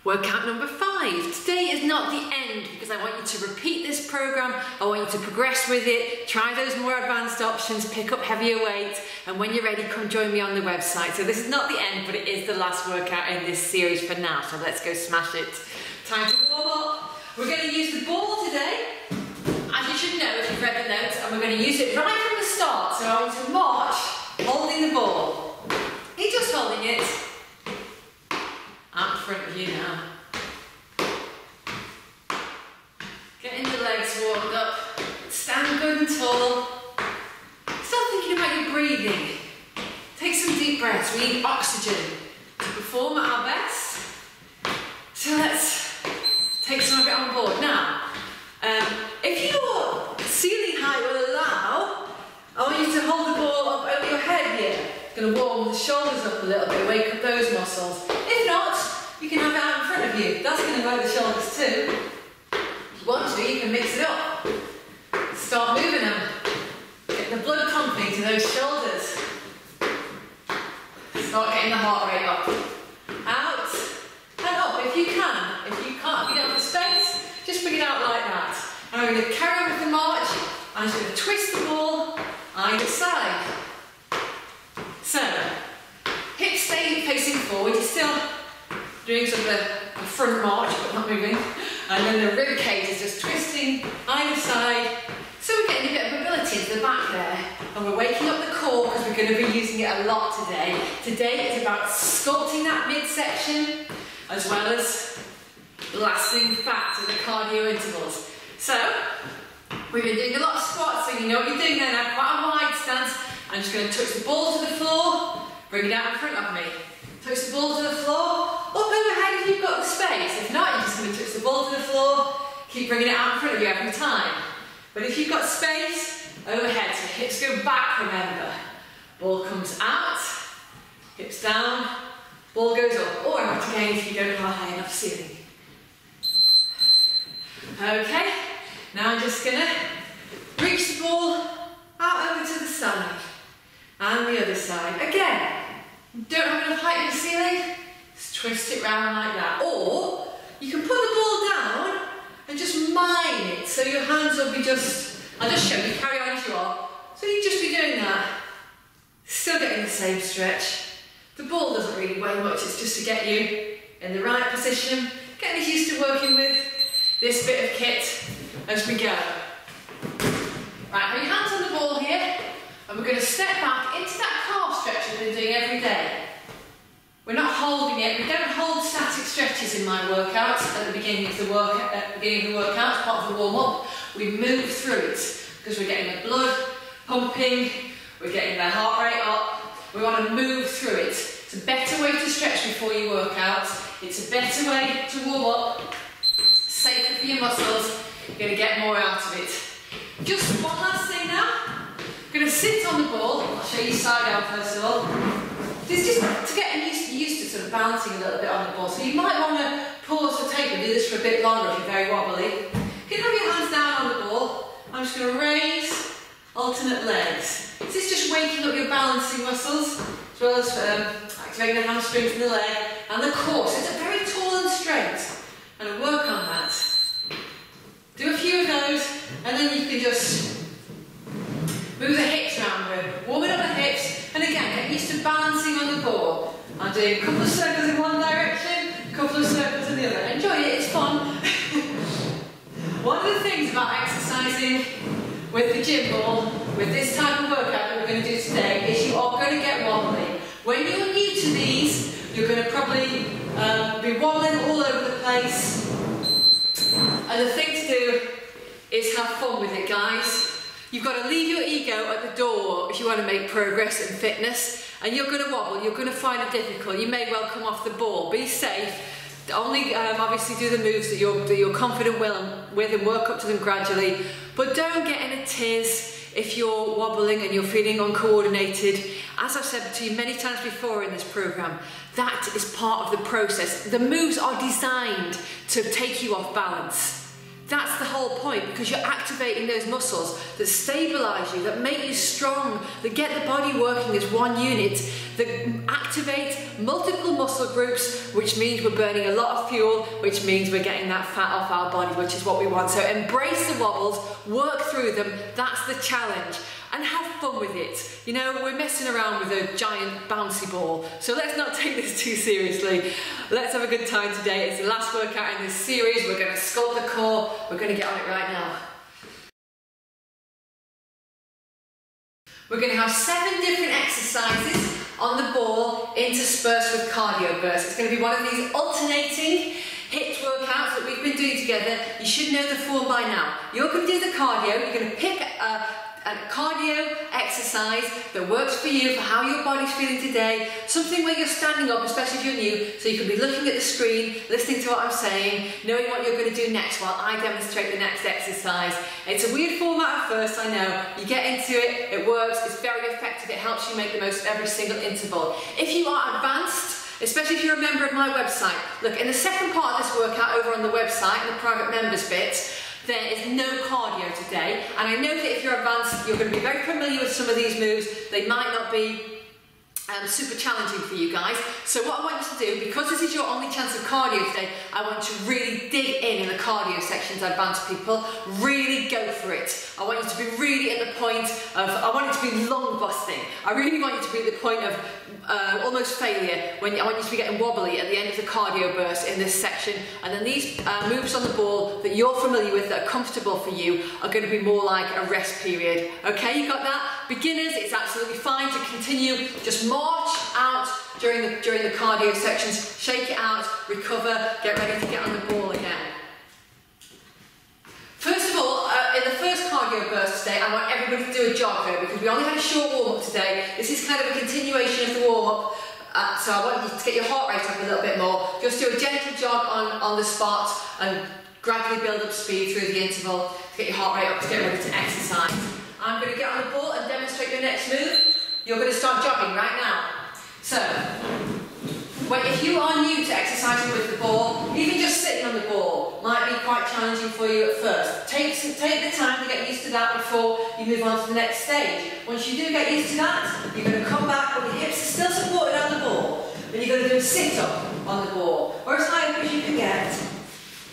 Workout number 5. Today is not the end because I want you to repeat this program. I want you to progress with it, try those more advanced options, pick up heavier weights, and when you're ready, come join me on the website. So this is not the end, but it is the last workout in this series for now. So let's go smash it. Time to warm up. We're going to use the ball today, as you should know if you've read the notes, and we're going to use it right from the start. So I want to march holding the ball. You're just holding it. Out in front of you now. Getting the legs warmed up. Stand good and tall. Start thinking about your breathing. Take some deep breaths. We need oxygen to perform at our best. So let's take some of it on board. Now, if your ceiling height will allow, I want you to hold the ball up over your head here. Going to warm the shoulders up a little bit, wake up those muscles. If not, you can have it out in front of you. That's going to work the shoulders too. If you want to, you can mix it up. Start moving them. Get the blood pumping to those shoulders. Start getting the heart rate up. Out and up if you can. If you can't, if you don't have the space, just bring it out like that. And I'm going to carry on with the march. I'm just going to twist the ball either side. So, hips stay facing forward, you're still doing sort of a front march but not moving. And then the rib cage is just twisting either side. So we're getting a bit of mobility into the back there. And we're waking up the core because we're going to be using it a lot today. Today is about sculpting that midsection as well as blasting fat in the cardio intervals. So, we've been doing a lot of squats, so you know what you're doing there now, quite a wide stance. I'm just going to touch the ball to the floor, bring it out in front of me. Touch the ball to the floor, up overhead if you've got the space. If not, you're just going to touch the ball to the floor, keep bringing it out in front of you every time. But if you've got space, overhead, so hips go back, remember. Ball comes out, hips down, ball goes up, or out again if you don't have a high enough ceiling. Okay, now I'm just going to reach the ball out over to the side. And the other side. Again, don't have enough height in the ceiling, just twist it round like that. Or you can put the ball down and just mine it. So your hands will be just, I'll just show you, carry on as you are. So you just be doing that. Still getting the same stretch. The ball doesn't really weigh much, it's just to get you in the right position, getting used to working with this bit of kit as we go. Right, have your hands on the ball here. And we're going to step back into that calf stretch we've been doing every day. We're not holding it. We don't hold static stretches in my workouts at the beginning of the workout, part of the warm-up. We move through it because we're getting the blood pumping, we're getting the heart rate up. We want to move through it. It's a better way to stretch before you work out. It's a better way to warm up, safer for your muscles. You're going to get more out of it. Just one last thing now. I'm going to sit on the ball. I'll show you side out first of all. This is just to get used to sort of balancing a little bit on the ball. So you might want to pause the tape and do this for a bit longer if you're very wobbly. You can have your hands down on the ball. I'm just going to raise, alternate legs. This is just waking up your balancing muscles as well as activating the hamstrings and the leg and the core. So it's very tall and straight. And I'll work on that. Do a few of those and then you can just move the hips around, we're warming up the hips, and again, get used to balancing on the ball. I'm doing a couple of circles in one direction, a couple of circles in the other. Enjoy it, it's fun. One of the things about exercising with the gym ball, with this type of workout that we're going to do today, is you are going to get wobbly. When you're new to these, you're going to probably be wobbling all over the place. And the thing to do is have fun with it, guys. You've got to leave your ego at the door if you want to make progress in fitness, and you're going to wobble, you're going to find it difficult, you may well come off the ball. Be safe, only obviously do the moves that you're confident with and work up to them gradually, but don't get in a tiz if you're wobbling and you're feeling uncoordinated. As I've said to you many times before in this program, that is part of the process. The moves are designed to take you off balance. That's the whole point, because you're activating those muscles that stabilize you, that make you strong, that get the body working as one unit, that activate multiple muscle groups, which means we're burning a lot of fuel, which means we're getting that fat off our body, which is what we want. So embrace the wobbles, work through them, that's the challenge. And have fun with it. You know, we're messing around with a giant bouncy ball, so let's not take this too seriously. Let's have a good time today. It's the last workout in this series. We're going to sculpt the core. We're going to get on it right now. We're going to have 7 different exercises on the ball interspersed with cardio bursts. It's going to be one of these alternating HIIT workouts that we've been doing together. You should know the form by now. You're going to do the cardio. You're going to pick a cardio exercise that works for you, for how your body's feeling today, something where you're standing up, especially if you're new, so you can be looking at the screen, listening to what I'm saying, knowing what you're going to do next while I demonstrate the next exercise. It's a weird format at first, I know. You get into it, it works, it's very effective, it helps you make the most of every single interval. If you are advanced, especially if you're a member of my website, look, in the second part of this workout over on the website, in the private members bit, there is no cardio today, and I know that if you're advanced, you're going to be very familiar with some of these moves. They might not be super challenging for you guys. So what I want you to do, because this is your only chance of cardio today, I want you to really dig in the cardio sections, advanced people. Really go for it. I want you to be really at the point of, I want it to be lung busting. I really want you to be at the point of almost failure, when I want you to be getting wobbly at the end of the cardio burst in this section. And then these moves on the ball that you're familiar with, that are comfortable for you, are going to be more like a rest period. Okay, you got that? Beginners, it's absolutely fine to continue. Just march out during the cardio sections, shake it out, recover, get ready to get on the ball again. First of all, in the first cardio burst today, I want everybody to do a jog though, because we only had a short warm-up today. This is kind of a continuation of the warm-up, so I want you to get your heart rate up a little bit more. Just do a gentle jog on the spot and gradually build up speed through the interval to get your heart rate up to get ready to exercise. I'm going to get on the ball and demonstrate your next move. You're going to start jogging right now. So, if you are new to exercising with the ball, even just sitting on the ball might be quite challenging for you at first. Take the time to get used to that before you move on to the next stage. Once you do get used to that, you're going to come back when your hips are still supported on the ball, and you're going to do a sit-up on the ball, or as high up as you can get.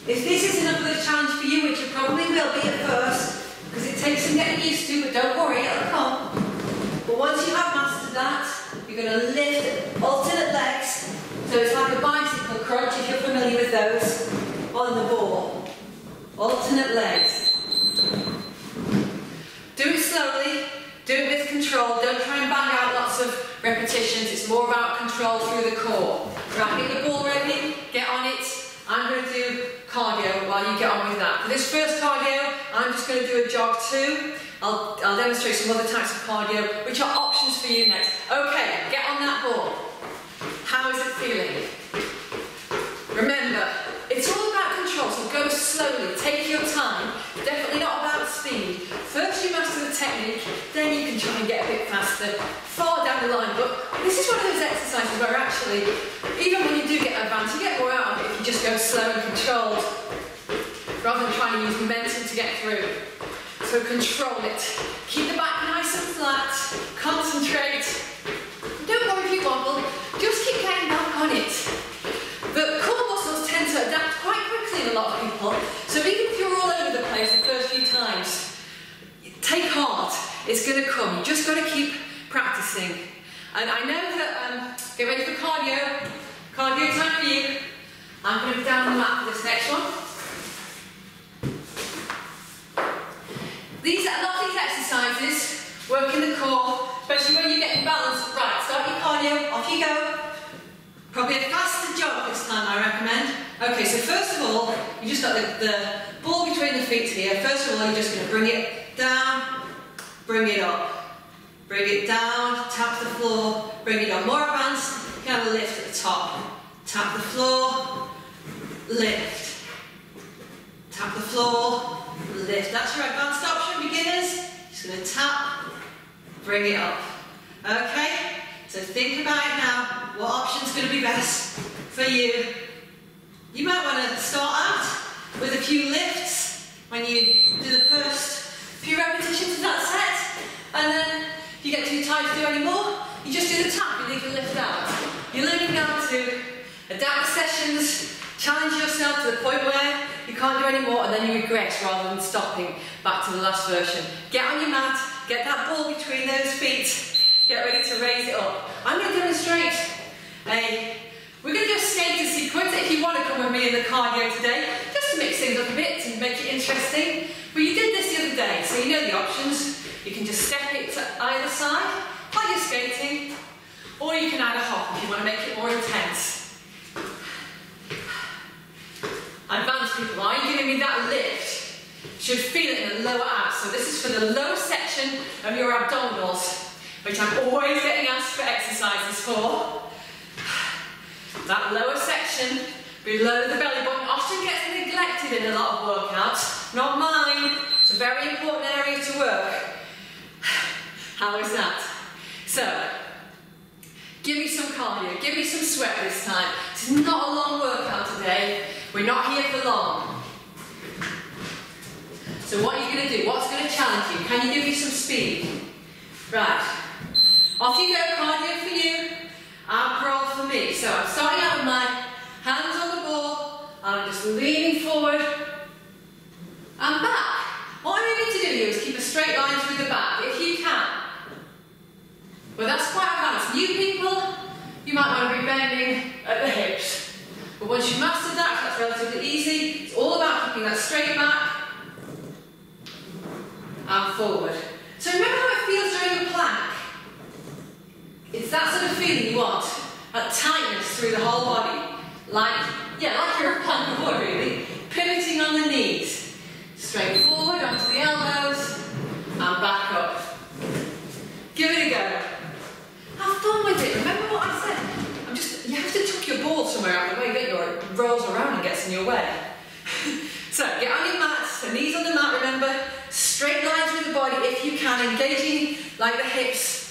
If this is enough of a challenge for you, which it probably will be at first, because it takes some getting used to, but don't worry, it'll come. But once you have mastered that, you're going to lift alternate legs. So it's like a bicycle crunch, if you're familiar with those, on the ball. Alternate legs. Do it slowly, do it with control. Don't try and bang out lots of repetitions. It's more about control through the core. Right, get the ball ready, get on it. I'm going to do cardio while you get on with that. For this first cardio, I'm just going to do a jog too. I'll demonstrate some other types of cardio, which are options for you next. Okay, get on that ball. How is it feeling? Remember, it's all about control, so go slowly, take your time. Definitely not about speed. First you master the technique, then you can try and get a bit faster, far down the line. But this is one of those exercises where actually, even when you do get advanced, you get more out of it if you just go slow and controlled, rather than trying to use momentum to get through. So control it. Keep the back nice and flat. Concentrate. Don't worry if you wobble. Just keep getting back on it. The core muscles tend to adapt quite quickly in a lot of people. So even if you're all over the place the first few times, take heart. It's going to come. You just got to keep practicing. And I know that, get ready for cardio. Cardio time for you. I'm going to be down on the mat for this next one. A lot of these exercises work in the core, especially when you're getting balanced. Right, start your cardio, off you go. Probably a faster jog this time, I recommend. Okay, so first of all, you just got the ball between the feet here. First of all, you're just going to bring it down, bring it up. Bring it down, tap the floor, bring it up. More advanced, you can have a lift at the top. Tap the floor, lift. Tap the floor, lift. That's your advanced option, beginners. Just going to tap, bring it up. Okay, so think about it now. What option's going to be best for you? You might want to start out with a few lifts when you do the first few repetitions of that set, and then if you get too tired to do any more, you just do the tap and leave the lift out. You're learning now to adapt sessions, challenge yourself to the point where you can't do any more and then you regress rather than stopping back to the last version. Get on your mat, get that ball between those feet, get ready to raise it up. I'm going to demonstrate we're going to do a skater sequence if you want to come with me in the cardio today, just to mix things up a bit and make it interesting. But you did this the other day, so you know the options. You can just step it to either side, like you're skating, or you can add a hop if you want to make it more intense. Advanced people, are you giving me that lift? Should feel it in the lower abs. So this is for the lower section of your abdominals, which I'm always getting asked for exercises for. That lower section below the belly button often gets neglected in a lot of workouts. Not mine. It's a very important area to work. How is that? So, give me some cardio, give me some sweat this time. This is not a long workout today. We're not here for long. So what are you going to do? What's going to challenge you? Can you give me some speed? Right. Off you go, cardio for you. Ab roll for me. So I'm starting out with my hands on the ball, and I'm just leaning forward and back. What I need to do here is keep a straight line through the back, if you can. But that's quite advanced. New people, you might want to be bending at the hips. But once you've mastered that, that's relatively easy. It's all about keeping that straight back and forward. So remember how it feels during the plank? It's that sort of feeling you want, that tightness through the whole body. Like you're a plank of wood really. Pivoting on the knees. Straight forward onto the elbows and back up. Give it a go. Have fun with it. Remember what I said? You have to tuck your ball somewhere out of the way, don't you? Or it rolls around and gets in your way. So get on your mats, the knees on the mat, remember. Straight lines with the body if you can, engaging like the hips.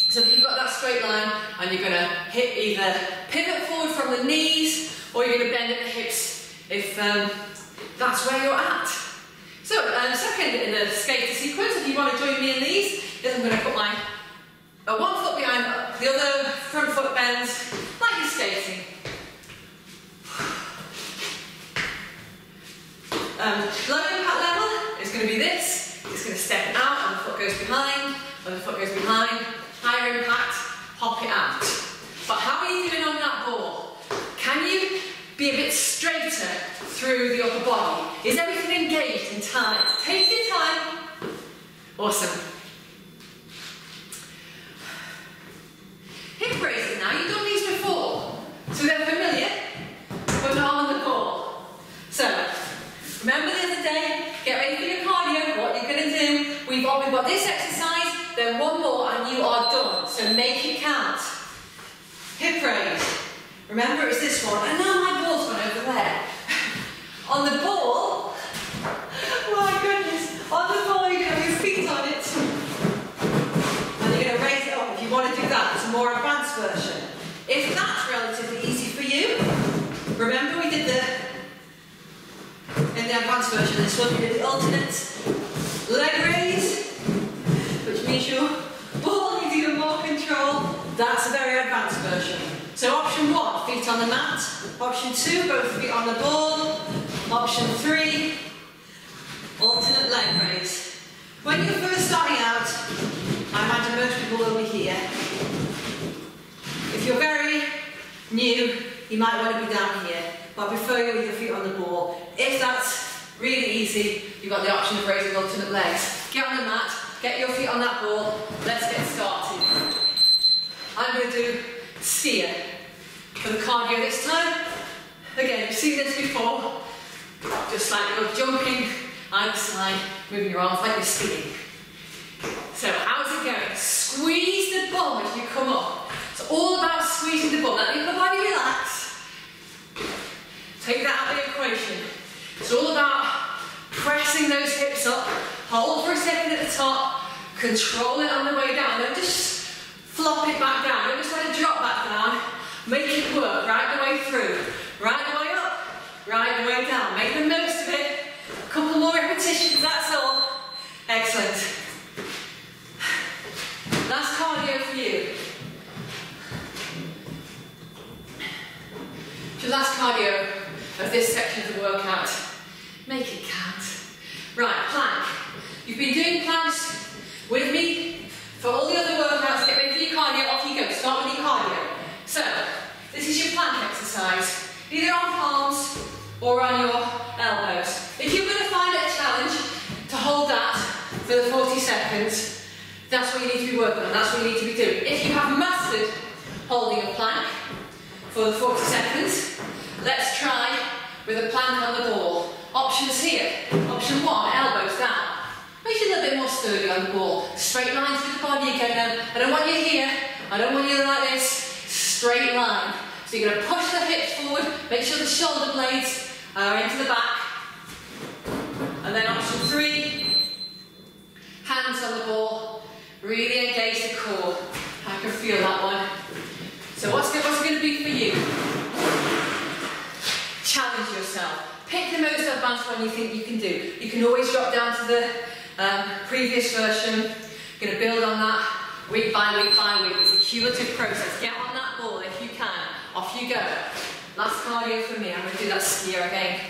So that you've got that straight line and you're going to hit either pivot forward from the knees or you're going to bend at the hips if that's where you're at. So second in the skater sequence, if you want to join me in these, is I'm going to put my one foot behind the other, front foot bends like you're skating. Low impact level is going to be this. It's going to step out and the foot goes behind, and the foot goes behind. Higher impact, hop it out. But how are you doing on that ball? Can you be a bit straighter through the upper body? Is everything engaged and tight? Take your time. Awesome. Hip raises now. You've done these before, so they're familiar, but not on the ball. So, remember the other day, get ready for your cardio, what you're going to do. We've got this exercise. Then one more and you are done. So make it count. Hip raise. Remember it's this one. And now my ball's gone over there. On the ball, my goodness, on the ball you're going to have your feet on it. And you're going to raise it up if you want to do that. It's a more advanced version. If that's relatively easy for you, remember we did in the advanced version, this one we did the alternate leg raise. Which means your ball needs even more control. That's a very advanced version. So option 1, feet on the mat. Option 2, both feet on the ball. Option 3, alternate leg raise. When you're first starting out, I imagine most people will be here. If you're very new, you might want to be down here. But I prefer you with your feet on the ball. If that's really easy, you've got the option of raising alternate legs. Get on the mat. Get your feet on that ball. Let's get started. I'm going to do skier for the cardio this time. Again, you've seen this before. Just like you're jumping either side, moving your arms like you're skiing. So how's it going? Squeeze the bum as you come up. It's all about squeezing the bum. Let the body relax. Take that out of the equation. It's all about pressing those hips up. Hold for a second at the top, control it on the way down, don't just flop it back down, don't just let it drop back down, make it work right the way through, right the way up, right the way down, make the most of it, a couple more repetitions. or on your elbows. If you're going to find a challenge to hold that for the 40 seconds, that's what you need to be working on, that's what you need to be doing. If you have mastered holding a plank for the 40 seconds, let's try with a plank on the ball. Options here. Option 1, elbows down. Makes you a little bit more sturdy on the ball. Straight line through the body again now. I don't want you here, I don't want you like this. Straight line. So you're going to push the hips forward, make sure the shoulder blades are into the back. And then option 3, hands on the ball, really engage the core. I can feel that one. So what's it going to be for you? Challenge yourself. Pick the most advanced one you think you can do. You can always drop down to the previous version. You're going to build on that week by week by week. It's a cumulative process. Get on that ball if you can. Off you go. Last cardio for me. I'm going to do that skier again.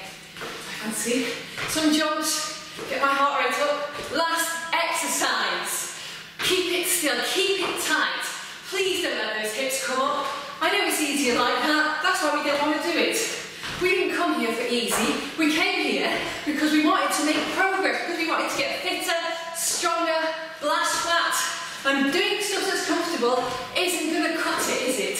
I can see some jumps. Get my heart rate up. Last exercise. Keep it still. Keep it tight. Please don't let those hips come up. I know it's easier like that. That's why we don't want to do it. We didn't come here for easy. We came here because we wanted to make progress, because we wanted to get fitter, stronger, blast fat. And doing stuff that's comfortable isn't going to cut it, is it?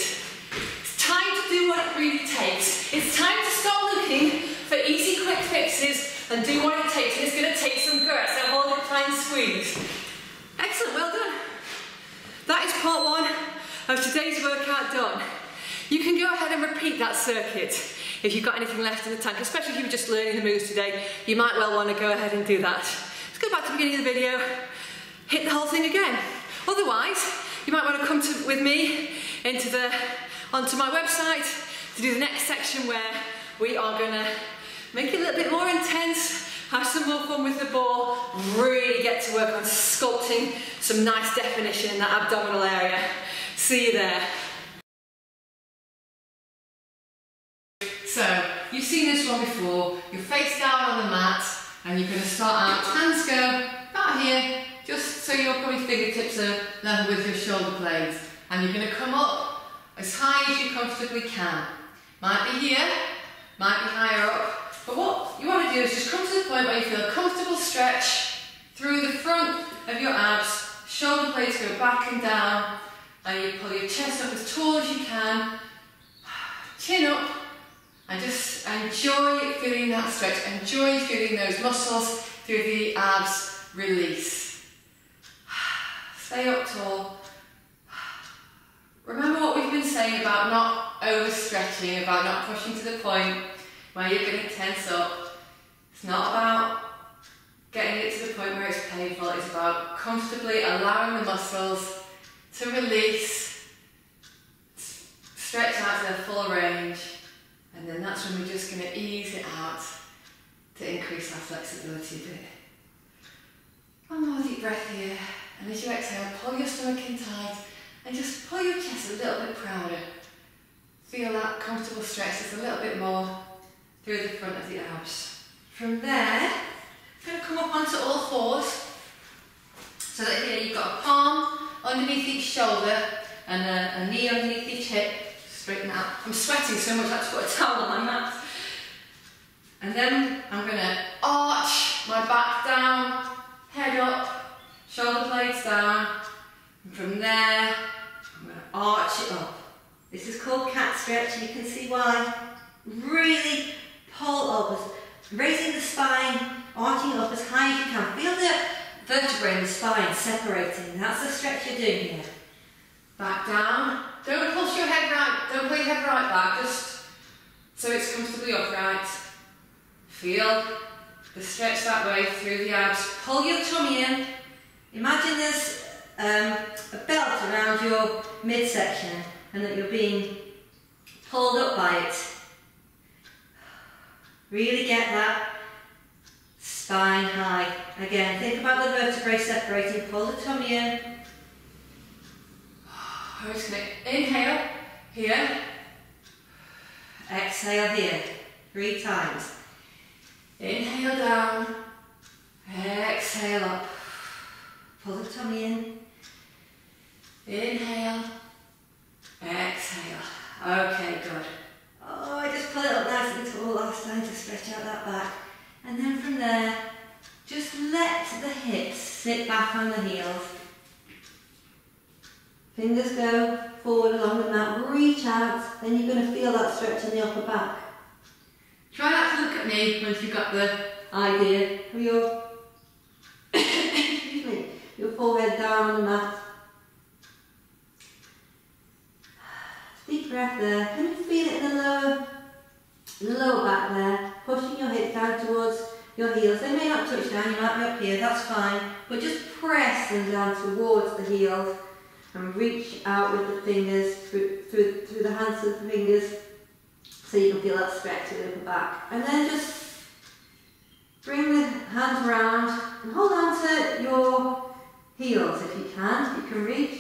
It's time to do what it really takes. It's time to stop looking for easy, quick fixes and do what it takes. And it's going to take some grit. So hold it, try and squeeze. Excellent, well done. That is part 1 of today's workout done. You can go ahead and repeat that circuit if you've got anything left in the tank, especially if you were just learning the moves today. You might well want to go ahead and do that. Let's go back to the beginning of the video, hit the whole thing again. Otherwise, you might want to come with me onto my website to do the next section where we are going to make it a little bit more intense, have some more fun with the ball, really get to work on sculpting some nice definition in that abdominal area. See you there. So, you've seen this one before, you're face down on the mat and you're going to start out, hands go about here, just so your probably fingertips are level with your shoulder blades, and you're going to come up as high as you comfortably can. Might be here, might be higher up, but what you want to do is just come to the point where you feel a comfortable stretch through the front of your abs, shoulder blades go back and down, and you pull your chest up as tall as you can, chin up, and just enjoy feeling that stretch, enjoy feeling those muscles through the abs, release. Stay up tall. Remember what we've been saying about not overstretching, about not pushing to the point where you're going to tense up. It's not about getting it to the point where it's painful, it's about comfortably allowing the muscles to release, stretch out to their full range. And then that's when we're just going to ease it out to increase our flexibility a bit. One more deep breath here. And as you exhale, pull your stomach in tight and just pull your chest a little bit prouder. Feel that comfortable stretch just a little bit more through the front of the abs. From there, I'm going to come up onto all fours. So that here you've got a palm underneath each shoulder and a knee underneath each hip. Straighten out. I'm sweating so much I have to put a towel on my mat. And then I'm going to arch my back down, head up, shoulder blades down. And from there, I'm going to arch it up. This is called cat stretch, and you can see why. Really pull up, raising the spine, arching up as high as you can. Feel the vertebrae in the spine separating. That's the stretch you're doing here. Back down. Don't pulse your head right, don't pull your head right back, just so it's comfortably upright. Feel the stretch that way through the abs. Pull your tummy in. Imagine there's a belt around your midsection and that you're being pulled up by it. Really get that spine high. Again, think about the vertebrae separating. Pull the tummy in. I'm just going to inhale here, exhale here, 3 times. Inhale down, exhale up, pull the tummy in, inhale, exhale. Okay, good. Oh, I just pull it up nice and tall last time, just stretch out that back. And then from there, just let the hips sit back on the heels. Fingers go forward along the mat, reach out, then you're going to feel that stretch in the upper back. Try not to look at me once you've got the idea of your, excuse me, your forehead down on the mat. Deep breath there. Can you feel it in the lower back there? Pushing your hips down towards your heels. They may not touch down, you might be up here, that's fine. But just press them down towards the heels and reach out with the fingers, through the hands of the fingers, so you can feel that stretch in the upper back. And then just bring the hands around and hold on to your heels if you can. If you can reach.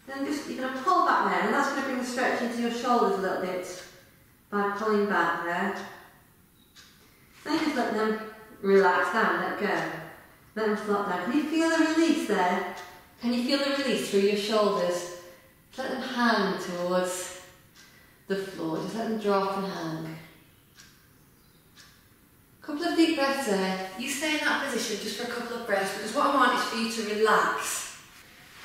Then just, you're going to pull back there, and that's going to bring the stretch into your shoulders a little bit by pulling back there. Then just let them relax down, let go. Let them flop down. Can you feel the release there? Can you feel the release through your shoulders? Just let them hang towards the floor. Just let them drop and hang. Couple of deep breaths there. You stay in that position just for a couple of breaths, because what I want is for you to relax.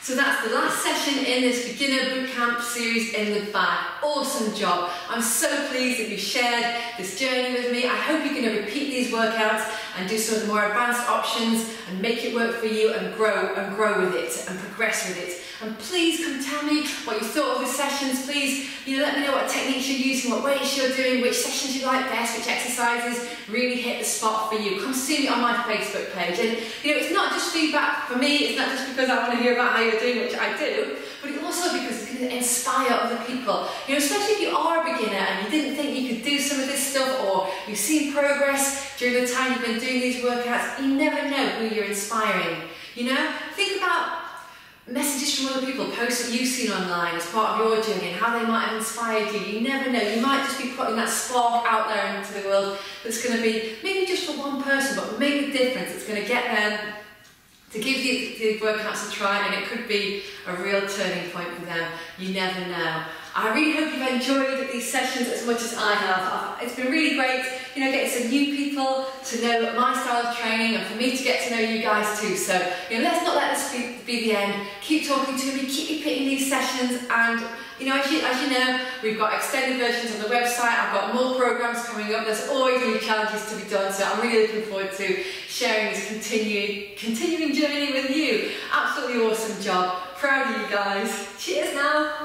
So that's the last session in this beginner bootcamp series in the bag. Awesome job. I'm so pleased that you shared this journey with me. I hope you're going to repeat these workouts and do some of the more advanced options and make it work for you and grow with it and progress with it. And please come tell me what you thought of the sessions. Please, let me know what techniques you're using, what weights you're doing, which sessions you like best, which exercises really hit the spot for you. Come see me on my Facebook page. And it's not just feedback for me, it's not just because I want to hear about how you're doing, which I do, but it's also because it's going to inspire other people. Especially if you are a beginner and you didn't think you could do some of this stuff, or you've seen progress during the time you've been doing these workouts, you never know who you're inspiring. Think about messages from other people, posts that you've seen online as part of your journey and how they might have inspired you. You never know, you might just be putting that spark out there into the world that's going to be maybe just for one person, but make a difference. It's going to get them to give the workouts a try, and it could be a real turning point for them. You never know. I really hope you've enjoyed these sessions as much as I have. It's been really great, getting some new people to know my style of training, and for me to get to know you guys too. So, let's not let this be the end. Keep talking to me, keep repeating these sessions, and as you know, we've got extended versions on the website. I've got more programs coming up. There's always new challenges to be done, so I'm really looking forward to sharing this continuing journey with you. Absolutely awesome job. Proud of you guys. Cheers now.